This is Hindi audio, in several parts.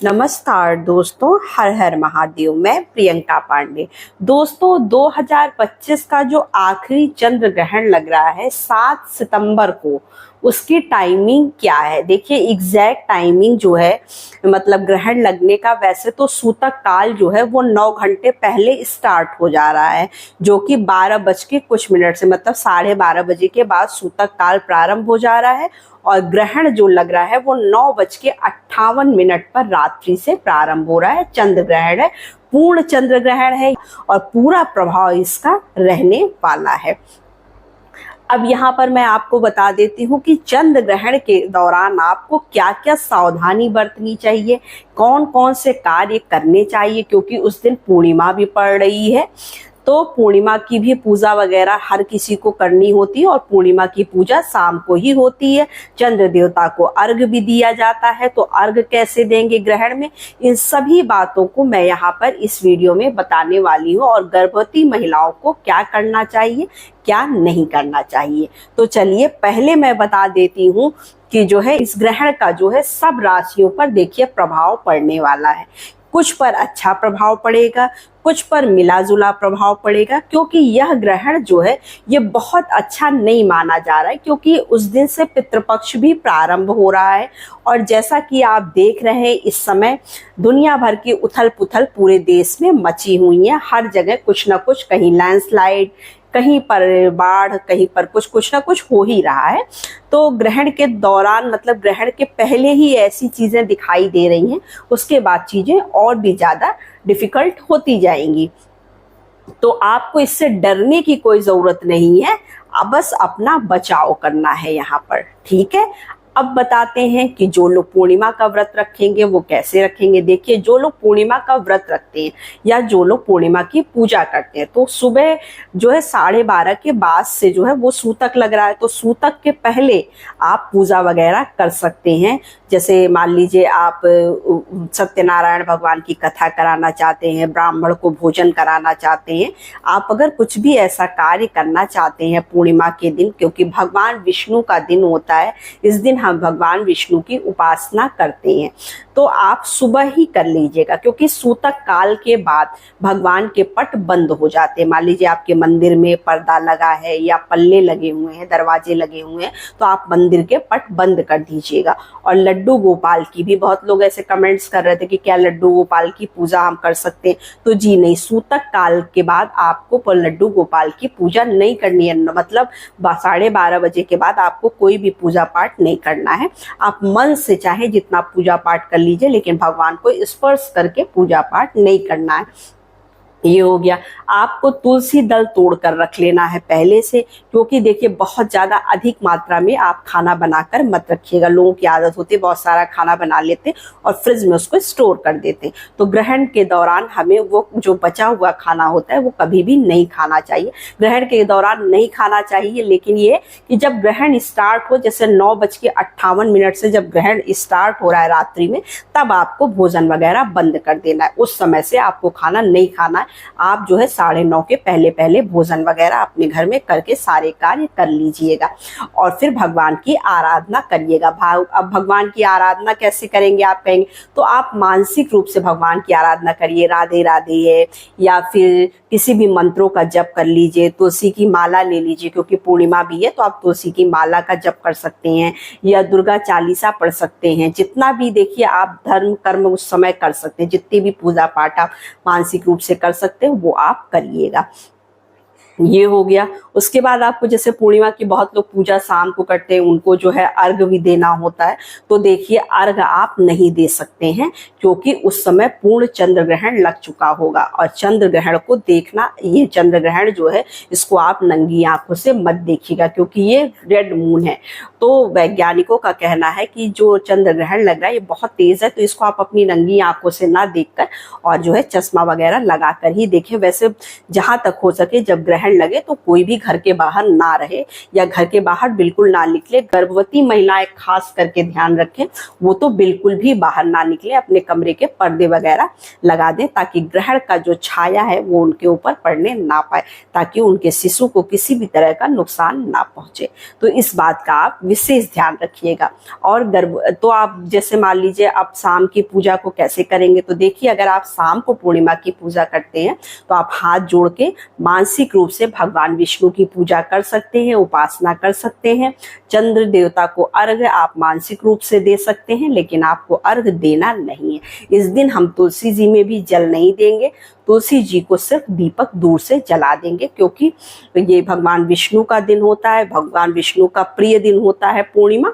नमस्कार दोस्तों, हर हर महादेव। मैं प्रियंका पांडे। दोस्तों 2025 का जो आखिरी चंद्र ग्रहण लग रहा है 7 सितंबर को, उसकी टाइमिंग क्या है? देखिए एग्जैक्ट टाइमिंग जो है मतलब ग्रहण लगने का, वैसे तो सूतक काल जो है वो 9 घंटे पहले स्टार्ट हो जा रहा है, जो कि 12 बज के कुछ मिनट से मतलब 12:30 बजे के बाद सूतक काल प्रारंभ हो जा रहा है। और ग्रहण जो लग रहा है वो 9:58 पर रात्रि से प्रारंभ हो रहा है। चंद्र ग्रहण है, पूर्ण चंद्र ग्रहण है और पूरा प्रभाव इसका रहने वाला है। अब यहाँ पर मैं आपको बता देती हूँ कि चंद्र ग्रहण के दौरान आपको क्या क्या सावधानी बरतनी चाहिए, कौन कौन से कार्य करने चाहिए, क्योंकि उस दिन पूर्णिमा भी पड़ रही है। तो पूर्णिमा की भी पूजा वगैरह हर किसी को करनी होती है और पूर्णिमा की पूजा शाम को ही होती है। चंद्र देवता को अर्घ भी दिया जाता है, तो अर्घ कैसे देंगे ग्रहण में, इन सभी बातों को मैं यहाँ पर इस वीडियो में बताने वाली हूँ। और गर्भवती महिलाओं को क्या करना चाहिए, क्या नहीं करना चाहिए। तो चलिए पहले मैं बता देती हूँ कि जो है इस ग्रहण का जो है सब राशियों पर देखिए प्रभाव पड़ने वाला है। कुछ पर अच्छा प्रभाव पड़ेगा, कुछ पर मिला जुला प्रभाव पड़ेगा, क्योंकि यह ग्रहण जो है ये बहुत अच्छा नहीं माना जा रहा है, क्योंकि उस दिन से पितृपक्ष भी प्रारंभ हो रहा है। और जैसा कि आप देख रहे हैं इस समय दुनिया भर की उथल पुथल पूरे देश में मची हुई है। हर जगह कुछ ना कुछ, कहीं लैंडस्लाइड, कहीं पर बाढ़, कहीं पर कुछ ना कुछ हो ही रहा है। तो ग्रहण के दौरान मतलब ग्रहण के पहले ही ऐसी चीजें दिखाई दे रही हैं, उसके बाद चीजें और भी ज्यादा डिफिकल्ट होती जाएंगी। तो आपको इससे डरने की कोई जरूरत नहीं है, अब बस अपना बचाव करना है यहाँ पर, ठीक है। अब बताते हैं कि जो लोग पूर्णिमा का व्रत रखेंगे वो कैसे रखेंगे। देखिए जो लोग पूर्णिमा का व्रत रखते हैं या जो लोग पूर्णिमा की पूजा करते हैं, तो सुबह जो है 12:30 के बाद से जो है वो सूतक लग रहा है, तो सूतक के पहले आप पूजा वगैरह कर सकते हैं। जैसे मान लीजिए आप सत्यनारायण भगवान की कथा कराना चाहते हैं, ब्राह्मण को भोजन कराना चाहते हैं, आप अगर कुछ भी ऐसा कार्य करना चाहते हैं पूर्णिमा के दिन, क्योंकि भगवान विष्णु का दिन होता है, इस दिन हम भगवान विष्णु की उपासना करते हैं, तो आप सुबह ही कर लीजिएगा, क्योंकि सूतक काल के बाद भगवान के पट बंद हो जाते हैं। मान लीजिए आपके मंदिर में पर्दा लगा है या पल्ले लगे हुए हैं, दरवाजे लगे हुए हैं, तो आप मंदिर के पट बंद कर दीजिएगा। और लड्डू गोपाल की भी बहुत लोग ऐसे कमेंट्स कर रहे थे कि क्या लड्डू गोपाल की पूजा हम कर सकते हैं, तो जी नहीं, सूतक काल के बाद आपको लड्डू गोपाल की पूजा नहीं करनी है। मतलब 12:30 बजे के बाद आपको कोई भी पूजा पाठ नहीं करना है। आप मन से चाहे जितना पूजा पाठ कर लीजिए, लेकिन भगवान को स्पर्श करके पूजा पाठ नहीं करना है। ये हो गया। आपको तुलसी दल तोड़ कर रख लेना है पहले से, क्योंकि देखिए बहुत ज्यादा अधिक मात्रा में आप खाना बनाकर मत रखिएगा। लोगों की आदत होती है बहुत सारा खाना बना लेते और फ्रिज में उसको स्टोर कर देते, तो ग्रहण के दौरान हमें वो जो बचा हुआ खाना होता है वो कभी भी नहीं खाना चाहिए। ग्रहण के दौरान नहीं खाना चाहिए, लेकिन ये कि जब ग्रहण स्टार्ट हो, जैसे 9:58 से जब ग्रहण स्टार्ट हो रहा है रात्रि में, तब आपको भोजन वगैरह बंद कर देना है। उस समय से आपको खाना नहीं खाना है। आप जो है 9:30 के पहले पहले भोजन वगैरह अपने घर में करके सारे कार्य कर लीजिएगा और फिर भगवान की आराधना करिएगा। अब भगवान की आराधना कैसे करेंगे आप कहेंगे, तो आप मानसिक रूप से भगवान की आराधना करिए। राधे राधे है, या फिर किसी भी मंत्रों का जप कर लीजिए, तुलसी की माला ले लीजिए, क्योंकि पूर्णिमा भी है तो आप तुलसी की माला का जप कर सकते हैं, या दुर्गा चालीसा पढ़ सकते हैं। जितना भी देखिए आप धर्म कर्म उस समय कर सकते हैं, जितनी भी पूजा पाठ आप मानसिक रूप से कर सकते हैं वो आप करिएगा। ये हो गया। उसके बाद आपको जैसे पूर्णिमा की बहुत लोग पूजा शाम को करते हैं, उनको जो है अर्घ भी देना होता है, तो देखिए अर्घ आप नहीं दे सकते हैं, क्योंकि उस समय पूर्ण चंद्र ग्रहण लग चुका होगा। और चंद्र ग्रहण को देखना, ये चंद्र ग्रहण जो है इसको आप नंगी आंखों से मत देखिएगा, क्योंकि ये रेड मून है। तो वैज्ञानिकों का कहना है कि जो चंद्र ग्रहण लग रहा है ये बहुत तेज है, तो इसको आप अपनी नंगी आंखों से ना देखकर और जो है चश्मा वगैरह लगाकर ही देखें। वैसे जहां तक हो सके जब ग्रहण ग्रहण लगे तो कोई भी घर के बाहर ना रहे या घर के बाहर बिल्कुल ना निकले। गर्भवती महिलाएं खास करके ध्यान रखें, वो तो बिल्कुल भी बाहर ना निकले, अपने कमरे के पर्दे वगैरह लगा दें ताकि ग्रहण का जो छाया है वो उनके ऊपर पड़ने ना पाए, ताकि उनके शिशु को किसी भी तरह का नुकसान ना पहुंचे। तो इस बात का आप विशेष ध्यान रखिएगा। और तो आप जैसे मान लीजिए आप शाम की पूजा को कैसे करेंगे, तो देखिए अगर आप शाम को पूर्णिमा की पूजा करते हैं तो आप हाथ जोड़ के मानसिक रूप से भगवान विष्णु की पूजा कर सकते हैं, उपासना कर सकते हैं। चंद्र देवता को अर्घ आप मानसिक रूप से दे सकते हैं, लेकिन आपको अर्घ देना नहीं है। इस दिन हम तुलसी जी में भी जल नहीं देंगे, तुलसी जी को सिर्फ दीपक दूर से जला देंगे, क्योंकि ये भगवान विष्णु का दिन होता है, भगवान विष्णु का प्रिय दिन होता है पूर्णिमा,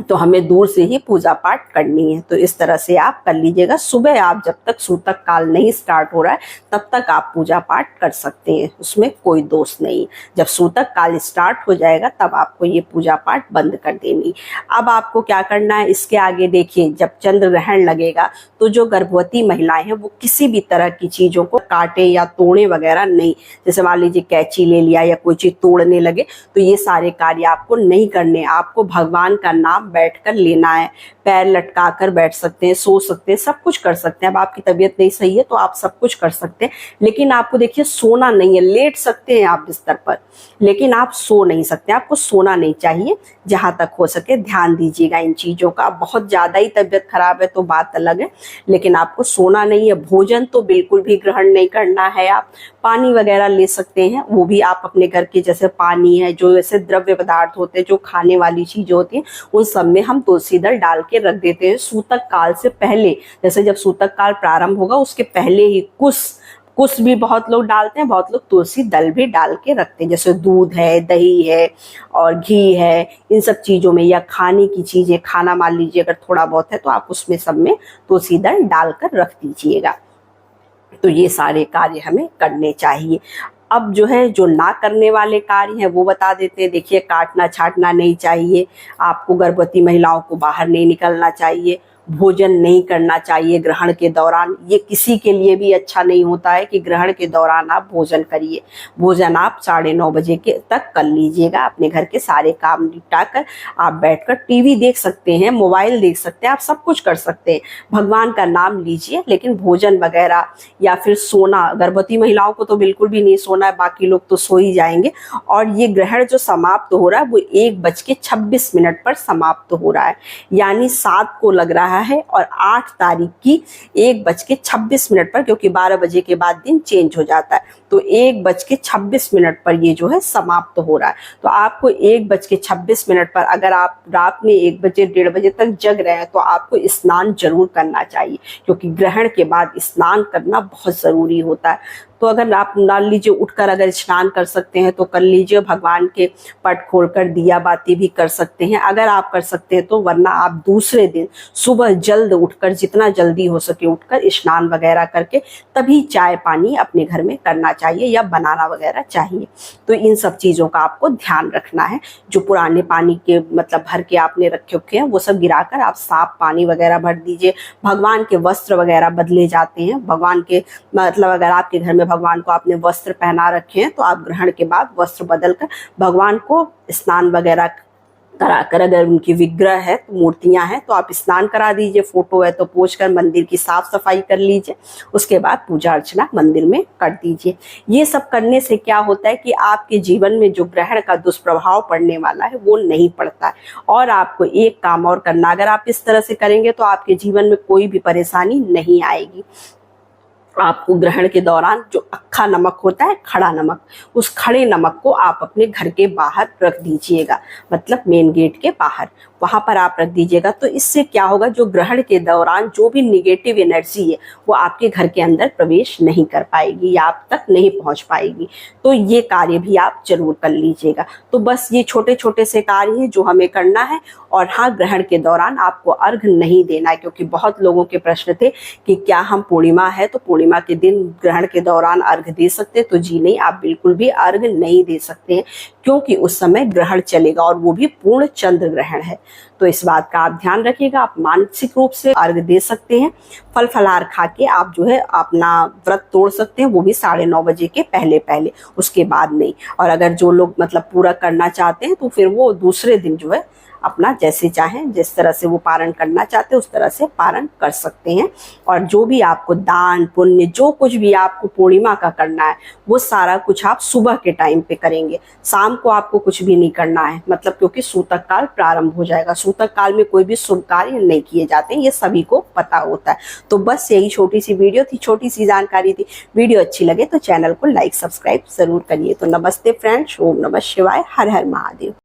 तो हमें दूर से ही पूजा पाठ करनी है। तो इस तरह से आप कर लीजिएगा। सुबह आप जब तक सूतक काल नहीं स्टार्ट हो रहा है तब तक आप पूजा पाठ कर सकते हैं, उसमें कोई दोष नहीं। जब सूतक काल स्टार्ट हो जाएगा तब आपको ये पूजा पाठ बंद कर देनी। अब आपको क्या करना है, इसके आगे देखिए, जब चंद्र ग्रहण लगेगा तो जो गर्भवती महिलाएं हैं वो किसी भी तरह की चीजों को काटे या तोड़े वगैरह नहीं। जैसे मान लीजिए कैंची ले लिया या कोई चीज तोड़ने लगे, तो ये सारे कार्य आपको नहीं करने। आपको भगवान का नाम बैठकर लेना है, पैर लटका कर बैठ सकते हैं, सो सकते हैं, सब कुछ कर सकते हैं। अब आपकी तबीयत नहीं सही है तो आप सब कुछ कर सकते हैं, लेकिन आपको देखिए सोना नहीं है। लेट सकते हैं आप बिस्तर पर, लेकिन आप सो नहीं सकते, आपको सोना नहीं चाहिए। जहां तक हो सके ध्यान दीजिएगा इन चीजों का। बहुत ज्यादा ही तबीयत खराब है तो बात अलग है, लेकिन आपको सोना नहीं है। भोजन तो बिल्कुल भी ग्रहण नहीं करना है। आप पानी वगैरह ले सकते हैं, वो भी आप अपने घर के, जैसे पानी है, जो ऐसे द्रव्य पदार्थ होते हैं, जो खाने वाली चीजें होती हैं, उन सब में हम तुलसी दल डाल के रख देते हैं सूतक काल से पहले। जैसे जब सूतक काल प्रारंभ होगा उसके पहले ही कुछ भी बहुत लोग डालते हैं, बहुत लोग तुलसी दल भी डाल के रखते हैं। जैसे दूध है, दही है और घी है, इन सब चीजों में, या खाने की चीजें, खाना मान लीजिए अगर थोड़ा बहुत है तो आप उसमें सब में तुलसी दल डालकर रख दीजिएगा। तो ये सारे कार्य हमें करने चाहिए। अब जो है, जो ना करने वाले कार्य हैं वो बता देते हैं। देखिए, काटना छाटना नहीं चाहिए, आपको गर्भवती महिलाओं को बाहर नहीं निकलना चाहिए, भोजन नहीं करना चाहिए ग्रहण के दौरान। ये किसी के लिए भी अच्छा नहीं होता है कि ग्रहण के दौरान आप भोजन करिए। भोजन आप 9:30 बजे के तक कर लीजिएगा। अपने घर के सारे काम निपटा कर आप बैठकर टीवी देख सकते हैं, मोबाइल देख सकते हैं, आप सब कुछ कर सकते हैं। भगवान का नाम लीजिए, लेकिन भोजन वगैरह या फिर सोना, गर्भवती महिलाओं को तो बिल्कुल भी नहीं सोना है, बाकी लोग तो सो ही जाएंगे। और ये ग्रहण जो समाप्त हो रहा है वो 1:26 पर समाप्त हो रहा है, यानी 7 को लग रहा है और 8 तारीख की 1:26 पर, क्योंकि 12 बजे के बाद दिन चेंज हो जाता है, तो 1:26 पर ये जो है समाप्त हो रहा है। तो आपको 1:26 पर, अगर आप रात में 1 बजे 1:30 बजे तक जग रहे हैं तो आपको स्नान जरूर करना चाहिए, क्योंकि ग्रहण के बाद स्नान करना बहुत जरूरी होता है। तो अगर आप मान लीजिए उठकर अगर स्नान कर सकते हैं तो कर लीजिए, भगवान के पट खोलकर दिया बाती भी कर सकते हैं अगर आप कर सकते हैं तो, वरना आप दूसरे दिन सुबह जल्द उठकर, जितना जल्दी हो सके उठकर स्नान वगैरह करके तभी चाय पानी अपने घर में करना चाहिए या बनाना वगैरह चाहिए। तो इन सब चीज़ों का आपको ध्यान रखना है। जो पुराने पानी के मतलब भर के आपने रखे हैं वो सब गिराकर आप साफ पानी वगैरह भर दीजिए। भगवान के वस्त्र वगैरह बदले जाते हैं, भगवान के मतलब अगर आपके घर में भगवान को आपने वस्त्र पहना रखे हैं तो आप ग्रहण के बाद वस्त्र बदलकर भगवान को स्नान वगैरह कराकर, अगर उनकी विग्रह है तो मूर्तियां हैं तो आप स्नान करा दीजिए, फोटो है तो पोंछ कर मंदिर की साफ सफाई कर लीजिए, उसके बाद पूजा अर्चना मंदिर में कर दीजिए। ये सब करने से क्या होता है कि आपके जीवन में जो ग्रहण का दुष्प्रभाव पड़ने वाला है वो नहीं पड़ता है। और आपको एक काम और करना, अगर आप इस तरह से करेंगे तो आपके जीवन में कोई भी परेशानी नहीं आएगी। आपको ग्रहण के दौरान जो अक्खा नमक होता है, खड़ा नमक, उस खड़े नमक को आप अपने घर के बाहर रख दीजिएगा, मतलब मेन गेट के बाहर, वहां पर आप रख दीजिएगा। तो इससे क्या होगा, जो ग्रहण के दौरान जो भी निगेटिव एनर्जी है वो आपके घर के अंदर प्रवेश नहीं कर पाएगी या आप तक नहीं पहुंच पाएगी। तो ये कार्य भी आप जरूर कर लीजिएगा। तो बस ये छोटे छोटे से कार्य हैं जो हमें करना है। और हाँ, ग्रहण के दौरान आपको अर्घ नहीं देना है, क्योंकि बहुत लोगों के प्रश्न थे कि क्या हम पूर्णिमा है तो पूर्णिमा के दिन ग्रहण के दौरान अर्घ दे सकते हैं, तो जी नहीं, आप बिल्कुल भी अर्घ नहीं दे सकते हैं, क्योंकि उस समय ग्रहण चलेगा और वो भी पूर्ण चंद्र ग्रहण है। तो इस बात का आप ध्यान रखिएगा। आप मानसिक रूप से अर्घ दे सकते हैं। फल फलाहार खा के आप जो है अपना व्रत तोड़ सकते हैं, वो भी 9:30 बजे के पहले पहले, उसके बाद नहीं। और अगर जो लोग मतलब पूरा करना चाहते हैं तो फिर वो दूसरे दिन जो है अपना जैसे चाहें, जिस तरह से वो पारण करना चाहते हैं उस तरह से पारण कर सकते हैं। और जो भी आपको दान पुण्य, जो कुछ भी आपको पूर्णिमा का करना है, वो सारा कुछ आप सुबह के टाइम पे करेंगे। शाम को आपको कुछ भी नहीं करना है, मतलब क्योंकि सूतक काल प्रारंभ हो जाएगा। सूतक काल में कोई भी शुभ कार्य नहीं किए जाते, ये सभी को पता होता है। तो बस यही छोटी सी वीडियो थी, छोटी सी जानकारी थी। वीडियो अच्छी लगे तो चैनल को लाइक सब्सक्राइब जरूर करिए। तो नमस्ते फ्रेंड्स, ओम नमः शिवाय, हर हर महादेव।